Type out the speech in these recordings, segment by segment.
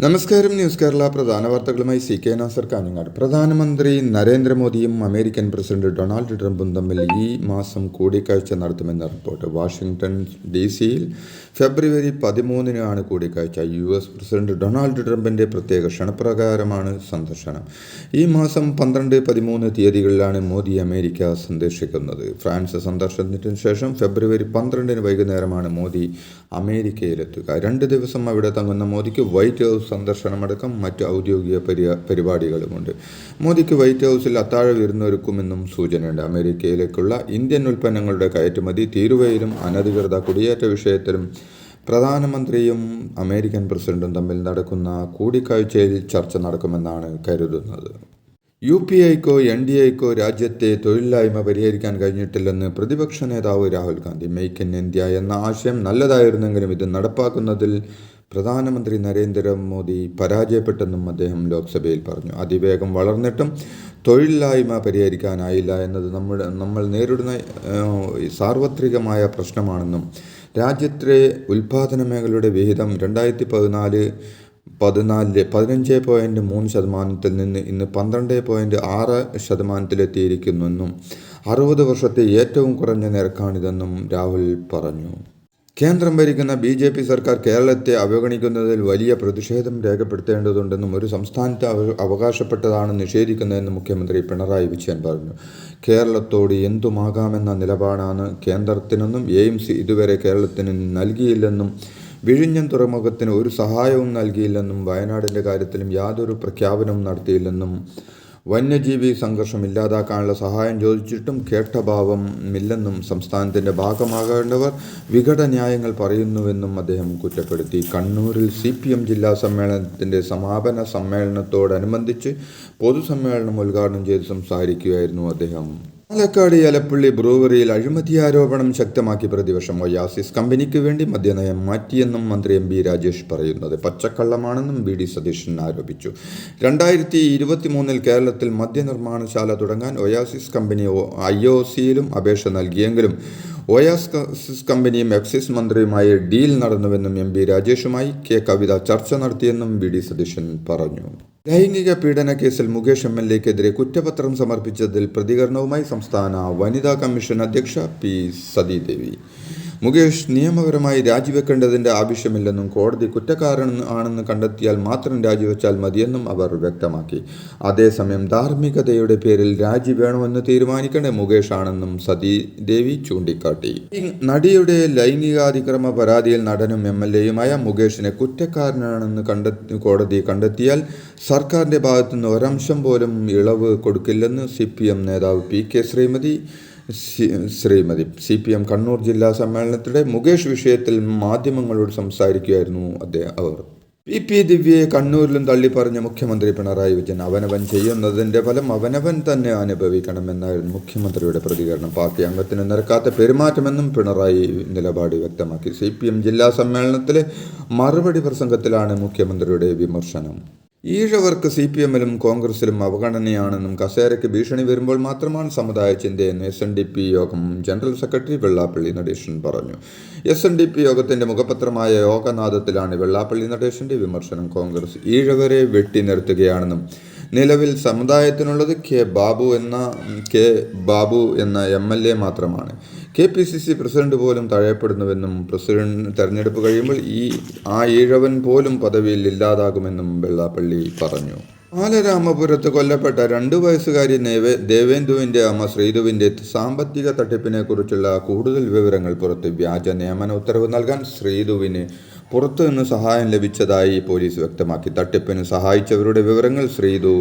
നമസ്കാരം. ന്യൂസ് കേരള പ്രധാന വാർത്തകളുമായി CK നാസർ കാഞ്ഞങ്ങാട്. പ്രധാനമന്ത്രി നരേന്ദ്രമോദിയും അമേരിക്കൻ പ്രസിഡന്റ് ഡൊണാൾഡ് ട്രംപും തമ്മിൽ ഈ മാസം കൂടിക്കാഴ്ച നടത്തുമെന്ന റിപ്പോർട്ട്. വാഷിംഗ്ടൺ DC-യിൽ ഫെബ്രുവരി 13-നാണ് കൂടിക്കാഴ്ച. US പ്രസിഡന്റ് ഡൊണാൾഡ് ട്രംപിൻ്റെ പ്രത്യേക ക്ഷണപ്രകാരമാണ് സന്ദർശനം. ഈ മാസം 12, 13 തീയതികളിലാണ് മോദി അമേരിക്ക സന്ദർശിക്കുന്നത്. ഫ്രാൻസ് സന്ദർശനത്തിന് ശേഷം ഫെബ്രുവരി 12-ന് വൈകുന്നേരമാണ് മോദി അമേരിക്കയിലെത്തുക. 2 ദിവസം അവിടെ തങ്ങുന്ന മോദിക്ക് വൈറ്റ് ഹൗസ് സന്ദർശനമടക്കം മറ്റ് ഔദ്യോഗിക പരിപാടികളുമുണ്ട്. മോദിക്ക് വൈറ്റ് ഹൗസിൽ അത്താഴ വിരുന്നൊരുക്കുമെന്നും സൂചനയുണ്ട്. അമേരിക്കയിലേക്കുള്ള ഇന്ത്യൻ ഉൽപ്പന്നങ്ങളുടെ കയറ്റുമതി തീരുവയിലും അനധികൃത കുടിയേറ്റ വിഷയത്തിലും പ്രധാനമന്ത്രിയും അമേരിക്കൻ പ്രസിഡന്റും തമ്മിൽ നടക്കുന്ന കൂടിക്കാഴ്ചയിൽ ചർച്ച നടക്കുമെന്നാണ് കരുതുന്നത്. UPIക്കോ NDAക്കോ രാജ്യത്തെ തൊഴിലില്ലായ്മ പരിഹരിക്കാൻ കഴിഞ്ഞിട്ടില്ലെന്ന് പ്രതിപക്ഷ നേതാവ് Rahul Gandhi. Make in India എന്ന ആശയം നല്ലതായിരുന്നെങ്കിലും ഇത് നടപ്പാക്കുന്നതിൽ പ്രധാനമന്ത്രി നരേന്ദ്രമോദി പരാജയപ്പെട്ടെന്നും അദ്ദേഹം ലോക്സഭയിൽ പറഞ്ഞു. അതിവേഗം വളർന്നിട്ടും തൊഴിലില്ലായ്മ പരിഹരിക്കാനായില്ല എന്നത് നമ്മൾ നേരിടുന്ന സാർവത്രികമായ പ്രശ്നമാണെന്നും രാജ്യത്തെ ഉൽപ്പാദന മേഖലയുടെ വിഹിതം 2014-ൽ 15.3% നിന്ന് ഇന്ന് 12.6%-ലെത്തിയിരിക്കുന്നുവെന്നും 60 വർഷത്തെ ഏറ്റവും കുറഞ്ഞ നിരക്കാണിതെന്നും രാഹുൽ പറഞ്ഞു. കേന്ദ്രം ഭരിക്കുന്ന BJP സർക്കാർ കേരളത്തെ അവഗണിക്കുന്നതിൽ വലിയ പ്രതിഷേധം രേഖപ്പെടുത്തേണ്ടതുണ്ടെന്നും ഒരു സംസ്ഥാനത്തെ അവകാശപ്പെട്ടതാണ് നിഷേധിക്കുന്നതെന്നും മുഖ്യമന്ത്രി പിണറായി വിജയൻ പറഞ്ഞു. കേരളത്തോട് എന്തുമാകാമെന്ന നിലപാടാണ് കേന്ദ്രത്തിനെന്നും എയിംസ് ഇതുവരെ കേരളത്തിന് നൽകിയില്ലെന്നും വിഴിഞ്ഞം തുറമുഖത്തിന് ഒരു സഹായവും നൽകിയില്ലെന്നും വയനാടിൻ്റെ കാര്യത്തിലും യാതൊരു പ്രഖ്യാപനവും നടത്തിയില്ലെന്നും വന്യജീവി സംഘർഷം ഇല്ലാതാക്കാനുള്ള സഹായം ചോദിച്ചിട്ടും കേട്ട ഭാവമില്ലെന്നും സംസ്ഥാനത്തിൻ്റെ ഭാഗമാകേണ്ടവർ വിഘടന്യായങ്ങൾ പറയുന്നുവെന്നും അദ്ദേഹം കുറ്റപ്പെടുത്തി. കണ്ണൂരിൽ CPM ജില്ലാ സമ്മേളനത്തിൻ്റെ സമാപന സമ്മേളനത്തോടനുബന്ധിച്ച് പൊതുസമ്മേളനം ഉദ്ഘാടനം ചെയ്ത് സംസാരിക്കുകയായിരുന്നു അദ്ദേഹം. പാലക്കാട് എലപ്പള്ളി ബ്രൂവറിയിൽ അഴിമതി ആരോപണം ശക്തമാക്കി പ്രതിപക്ഷം. ഒയാസിസ് കമ്പനിക്ക് വേണ്ടി മദ്യനയം മാറ്റിയെന്നും മന്ത്രി MB രാജേഷ് പറയുന്നത് പച്ചക്കള്ളമാണെന്നും VD സതീശൻ ആരോപിച്ചു. 2023-ൽ കേരളത്തിൽ മദ്യനിർമ്മാണശാല തുടങ്ങാൻ ഒയാസിസ് കമ്പനി IOCയിലും അപേക്ഷ നൽകിയെങ്കിലും ഒയാസിസ് കമ്പനിയും എക്സൈസ് മന്ത്രിയുമായി ഡീൽ നടന്നുവെന്നും MB രാജേഷുമായി കവിത ചർച്ച നടത്തിയെന്നും VD സതീശൻ പറഞ്ഞു. ലൈംഗിക പീഡന കേസിൽ മുകേഷ് MLA-ക്കെതിരെ കുറ്റപത്രം സമർപ്പിച്ചതിൽ പ്രതികരണവുമായി സംസ്ഥാന വനിതാ കമ്മീഷൻ അധ്യക്ഷ P. സതീദേവി. മുകേഷ് നിയമപരമായി രാജിവെക്കേണ്ടതിൻ്റെ ആവശ്യമില്ലെന്നും കോടതി കുറ്റക്കാരനാണെന്ന് കണ്ടെത്തിയാൽ മാത്രം രാജിവെച്ചാൽ മതിയെന്നും അവർ വ്യക്തമാക്കി. അതേസമയം ധാർമ്മികതയുടെ പേരിൽ രാജി വേണമെന്ന് തീരുമാനിക്കേണ്ട മുകേഷ് ആണെന്നും സതീദേവി ചൂണ്ടിക്കാട്ടി. നടിയുടെ ലൈംഗികാതിക്രമ പരാതിയിൽ നടനും MLA-യുമായ മുകേഷിനെ കുറ്റക്കാരനാണെന്ന് കോടതി കണ്ടെത്തിയാൽ സർക്കാരിൻ്റെ ഭാഗത്തുനിന്ന് ഒരംശം പോലും ഇളവ് കൊടുക്കില്ലെന്ന് CPM നേതാവ് PK ശ്രീമതി. CPM കണ്ണൂർ ജില്ലാ സമ്മേളനത്തിനിടെ മുകേഷ് വിഷയത്തിൽ മാധ്യമങ്ങളോട് സംസാരിക്കുകയായിരുന്നു അവർ. PP ദിവ്യയെ കണ്ണൂരിലും തള്ളിപ്പറഞ്ഞ മുഖ്യമന്ത്രി പിണറായി വിജയൻ. അവനവൻ ചെയ്യുന്നതിൻ്റെ ഫലം അവനവൻ തന്നെ അനുഭവിക്കണമെന്നായിരുന്നു മുഖ്യമന്ത്രിയുടെ പ്രതികരണം. പാർട്ടി അംഗത്തിന് നിരക്കാത്ത പെരുമാറ്റമെന്നും പിണറായി നിലപാട് വ്യക്തമാക്കി. CPM ജില്ലാ സമ്മേളനത്തിലെ മറുപടി പ്രസംഗത്തിലാണ് മുഖ്യമന്ത്രിയുടെ വിമർശനം. ഈഴവർക്ക് CPM-ലും കോൺഗ്രസിലും അവഗണനയാണെന്നും കസേരയ്ക്ക് ഭീഷണി വരുമ്പോൾ മാത്രമാണ് സമുദായ ചിന്തയെന്ന് SNDP യോഗം ജനറൽ സെക്രട്ടറി വെള്ളാപ്പള്ളി നടേശൻ പറഞ്ഞു. SNDP യോഗത്തിൻ്റെ മുഖപത്രമായ യോഗനാഥത്തിലാണ് വെള്ളാപ്പള്ളി നടേശൻ്റെ വിമർശനം. കോൺഗ്രസ് ഈഴവരെ വെട്ടി നിർത്തുകയാണെന്നും നിലവിൽ സമുദായത്തിനുള്ളത് കെ ബാബു എന്ന MLA മാത്രമാണ്. KPCC പ്രസിഡന്റ് പോലും തഴയപ്പെടുന്നുവെന്നും പ്രസിഡന്റ് തെരഞ്ഞെടുപ്പ് കഴിയുമ്പോൾ ഈഴവൻ പോലും പദവിയിൽ ഇല്ലാതാകുമെന്നും വെള്ളാപ്പള്ളി പറഞ്ഞു. ബാലരാമപുരത്ത് കൊല്ലപ്പെട്ട 2 വയസ്സുകാരി ദേവേന്ദുവിൻ്റെ അമ്മ ശ്രീധുവിൻ്റെ സാമ്പത്തിക തട്ടിപ്പിനെക്കുറിച്ചുള്ള കൂടുതൽ വിവരങ്ങൾ പുറത്ത്. വ്യാജ നിയമന ഉത്തരവ് നൽകാൻ ശ്രീധുവിന് പുറത്തുനിന്ന് സഹായം ലഭിച്ചതായി പോലീസ് വ്യക്തമാക്കി. തട്ടിപ്പിന് സഹായിച്ചവരുടെ വിവരങ്ങൾ ശ്രീധു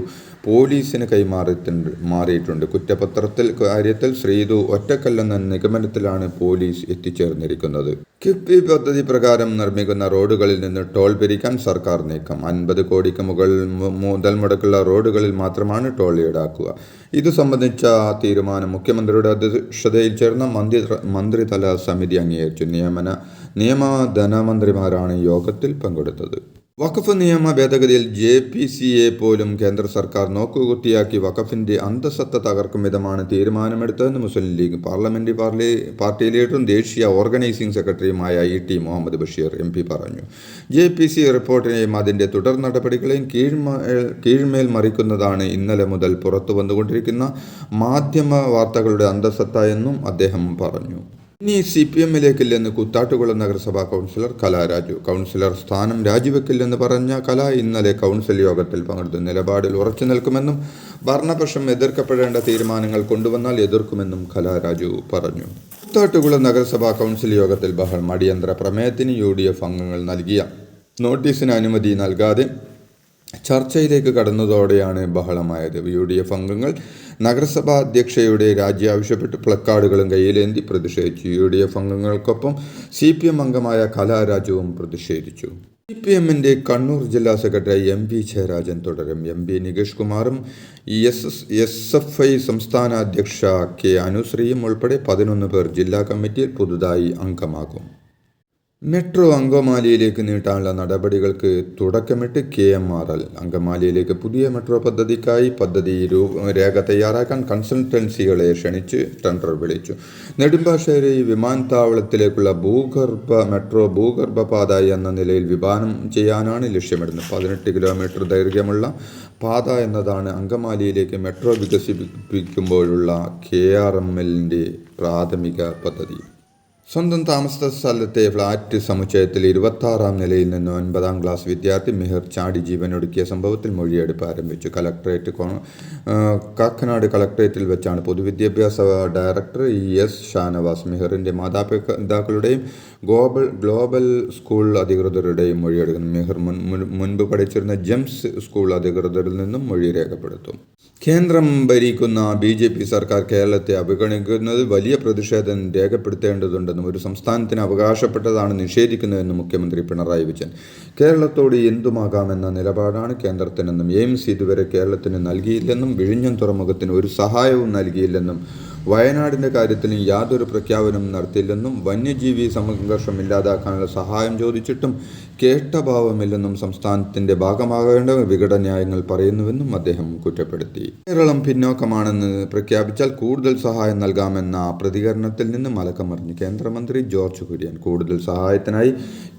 പോലീസിന് കൈമാറിയിട്ടുണ്ട്. കുറ്റപത്രത്തിൽ കാര്യത്തിൽ ശ്രീധു ഒറ്റക്കല്ലെന്ന നിഗമനത്തിലാണ് പോലീസ് എത്തിച്ചേർന്നിരിക്കുന്നത്. കിഫ്ബി പദ്ധതി പ്രകാരം നിർമ്മിക്കുന്ന റോഡുകളിൽ നിന്ന് ടോൾ പിരിക്കാൻ സർക്കാർ നീക്കം. 50 കോടിക്ക് മുതൽ മുടക്കുള്ള റോഡുകളിൽ മാത്രമാണ് ടോൾ ഈടാക്കുക. ഇതു സംബന്ധിച്ച തീരുമാനം മുഖ്യമന്ത്രിയുടെ അധ്യക്ഷതയിൽ ചേർന്ന മന്ത്രിതല സമിതി അംഗീകരിച്ചു. നിയമ ധനമന്ത്രിമാരാണ് യോഗത്തിൽ പങ്കെടുത്തത്. വഖഫ് നിയമ ഭേദഗതിയിൽ JPCയെ പോലും കേന്ദ്ര സർക്കാർ നോക്കുകുത്തിയാക്കി വഖഫിന്റെ അന്തസ്സത്ത തകർക്കും വിധമാണ് തീരുമാനമെടുത്തതെന്ന് മുസ്ലിം ലീഗ് പാർട്ടി ലീഡറും ദേശീയ ഓർഗനൈസിംഗ് സെക്രട്ടറിയുമായ ET മുഹമ്മദ് ബഷീർ MP പറഞ്ഞു. JPC റിപ്പോർട്ടിനെയും അതിന്റെ തുടർ നടപടികളെയും കീഴ്മേൽ മറിക്കുന്നതാണ് ഇന്നലെ മുതൽ പുറത്തു വന്നുകൊണ്ടിരിക്കുന്ന മാധ്യമ വാർത്തകളുടെ അന്തസ്സത്ത എന്നും അദ്ദേഹം പറഞ്ഞു. ഇനി CPMലേക്കില്ലെന്ന് കൂത്താട്ടുകുളം നഗരസഭാ കൗൺസിലർ കല രാജു. കൗൺസിലർ സ്ഥാനം രാജിവെക്കില്ലെന്ന് പറഞ്ഞ കല ഇന്നലെ കൗൺസിൽ യോഗത്തിൽ പങ്കെടുത്ത് നിലപാടിൽ ഉറച്ചു നിൽക്കുമെന്നും ഭരണപക്ഷം എതിർക്കപ്പെടേണ്ട തീരുമാനങ്ങൾ കൊണ്ടുവന്നാൽ എതിർക്കുമെന്നും കല രാജു പറഞ്ഞു. കൂത്താട്ടുകുളം നഗരസഭാ കൗൺസിൽ യോഗത്തിൽ ബഹളം. അടിയന്തര പ്രമേയത്തിന് UDF അംഗങ്ങൾ നൽകിയ നോട്ടീസിന് അനുമതി നൽകാതെ ചർച്ചയിലേക്ക് കടന്നതോടെയാണ് ബഹളമായത്. UDF അംഗങ്ങൾ നഗരസഭാ അധ്യക്ഷയുടെ രാജി ആവശ്യപ്പെട്ട് പ്ലക്കാർഡുകളും കയ്യിലേന്തി പ്രതിഷേധിച്ചു. UDF അംഗങ്ങൾക്കൊപ്പം CPM അംഗമായ കലാരാജുവും പ്രതിഷേധിച്ചു. CPMന്റെ കണ്ണൂർ ജില്ലാ സെക്രട്ടറി MP ജയരാജൻ തുടരും. MP നികേഷ് കുമാറും SFI സംസ്ഥാന അധ്യക്ഷ K അനുശ്രീയും ഉൾപ്പെടെ 11 പേർ ജില്ലാ കമ്മിറ്റിയിൽ പുതുതായി അംഗമാകും. മെട്രോ അങ്കമാലിയിലേക്ക് നീട്ടാനുള്ള നടപടികൾക്ക് തുടക്കമിട്ട് KMRL. അങ്കമാലിയിലേക്ക് പുതിയ മെട്രോ പദ്ധതിക്കായി പദ്ധതി രേഖ തയ്യാറാക്കാൻ കൺസൾട്ടൻസികളെ ക്ഷണിച്ച് ടെൻഡർ വിളിച്ചു. നെടുമ്പാശ്ശേരി വിമാനത്താവളത്തിലേക്കുള്ള മെട്രോ ഭൂഗർഭപാത എന്ന നിലയിൽ വിഭാവനം ചെയ്യാനാണ് ലക്ഷ്യമിടുന്നത്. 18 കിലോമീറ്റർ ദൈർഘ്യമുള്ള പാത എന്നതാണ് അങ്കമാലിയിലേക്ക് മെട്രോ വികസിപ്പിക്കുമ്പോഴുള്ള KRMLന്റെ പ്രാഥമിക പദ്ധതി. സ്വന്തം താമസ സ്ഥലത്തെ ഫ്ളാറ്റ് സമുച്ചയത്തിൽ 26-ാം നിലയിൽ നിന്ന് 9ാം ക്ലാസ് വിദ്യാർത്ഥി മെഹർ ചാടി ജീവനൊടുക്കിയ സംഭവത്തിൽ മൊഴിയെടുപ്പ് ആരംഭിച്ചു. കാക്കനാട് കളക്ടറേറ്റിൽ വെച്ചാണ് പൊതുവിദ്യാഭ്യാസ ഡയറക്ടർ ES ഷാനവാസ് മെഹറിൻ്റെ മാതാപിതാക്കളുടെയും ഗ്ലോബൽ സ്കൂൾ അധികൃതരുടെയും മൊഴിയെടുക്കുന്നത്. മെഹർ മുൻപ് പഠിച്ചിരുന്ന ജെംസ് സ്കൂൾ അധികൃതരിൽ നിന്നും മൊഴി രേഖപ്പെടുത്തും. കേന്ദ്രം ഭരിക്കുന്ന BJP സർക്കാർ കേരളത്തെ അവഗണിക്കുന്നതിൽ വലിയ പ്രതിഷേധം രേഖപ്പെടുത്തേണ്ടതുണ്ടെന്നും ഒരു സംസ്ഥാനത്തിന് അവകാശപ്പെട്ടതാണ് നിഷേധിക്കുന്നതെന്നും മുഖ്യമന്ത്രി പിണറായി വിജയൻ. കേരളത്തോട് എന്തുമാകാമെന്ന നിലപാടാണ് കേന്ദ്രത്തിനെന്നും എയിംസ് ഇതുവരെ കേരളത്തിന് നൽകിയില്ലെന്നും വിഴിഞ്ഞം തുറമുഖത്തിന് ഒരു സഹായവും നൽകിയില്ലെന്നും വയനാടിൻ്റെ കാര്യത്തിലും യാതൊരു പ്രഖ്യാപനവും നടത്തിയില്ലെന്നും വന്യജീവി സംഘർഷം ഇല്ലാതാക്കാനുള്ള സഹായം ചോദിച്ചിട്ടും കേട്ടഭാവമില്ലെന്നും സംസ്ഥാനത്തിൻ്റെ ഭാഗമാകേണ്ട വികടന്യായങ്ങൾ പറയുന്നുവെന്നും അദ്ദേഹം കുറ്റപ്പെടുത്തി. കേരളം പിന്നോക്കമാണെന്ന് പ്രഖ്യാപിച്ചാൽ കൂടുതൽ സഹായം നൽകാമെന്ന പ്രതികരണത്തിൽ നിന്ന് മലക്കം മറിഞ്ഞു കേന്ദ്രമന്ത്രി ജോർജ് കുര്യൻ. കൂടുതൽ സഹായത്തിനായി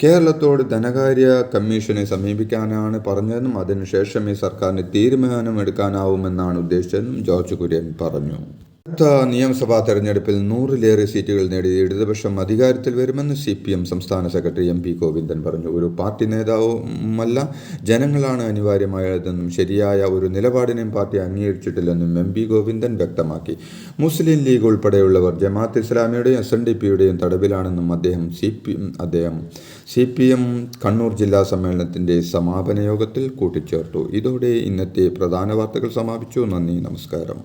കേരളത്തോട് ധനകാര്യ കമ്മീഷനെ സമീപിക്കാനാണ് പറഞ്ഞതെന്നും അതിനുശേഷമേ സർക്കാരിന് തീരുമാനമെടുക്കാനാവുമെന്നാണ് ഉദ്ദേശിച്ചതെന്നും ജോർജ് കുര്യൻ പറഞ്ഞു. അടുത്ത നിയമസഭാ തെരഞ്ഞെടുപ്പിൽ 100-ലേറെ സീറ്റുകൾ നേടി ഇടതുപക്ഷം അധികാരത്തിൽ വരുമെന്ന് CPM സംസ്ഥാന സെക്രട്ടറി MP ഗോവിന്ദൻ പറഞ്ഞു. ഒരു പാർട്ടി നേതാവുമല്ല, ജനങ്ങളാണ് അനിവാര്യമായതെന്നും ശരിയായ ഒരു നിലപാടിനെയും പാർട്ടി അംഗീകരിച്ചിട്ടില്ലെന്നും MP ഗോവിന്ദൻ വ്യക്തമാക്കി. മുസ്ലിം ലീഗ് ഉൾപ്പെടെയുള്ളവർ ജമാഅത്ത് ഇസ്ലാമിയുടെയും SNDPയുടെയും തടവിലാണെന്നും അദ്ദേഹം CPM കണ്ണൂർ ജില്ലാ സമ്മേളനത്തിൻ്റെ സമാപന യോഗത്തിൽ കൂട്ടിച്ചേർത്തു. ഇതോടെ ഇന്നത്തെ പ്രധാന വാർത്തകൾ സമാപിച്ചു. നന്ദി, നമസ്കാരം.